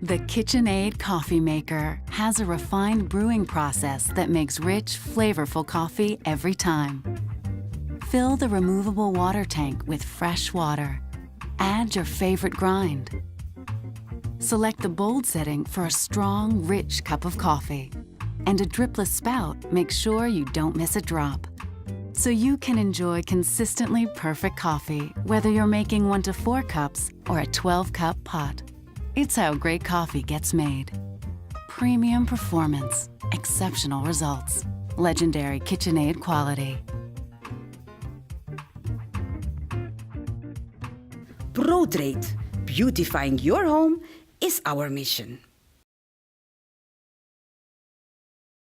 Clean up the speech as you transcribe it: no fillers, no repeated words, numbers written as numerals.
The KitchenAid coffee maker has a refined brewing process that makes rich, flavorful coffee every time. Fill the removable water tank with fresh water. Add your favorite grind. Select the bold setting for a strong, rich cup of coffee. And a dripless spout makes sure you don't miss a drop. So you can enjoy consistently perfect coffee, whether you're making 1 to 4 cups or a 12-cup pot. It's how great coffee gets made. Premium performance, exceptional results. Legendary KitchenAid quality. Protrade, beautifying your home is our mission.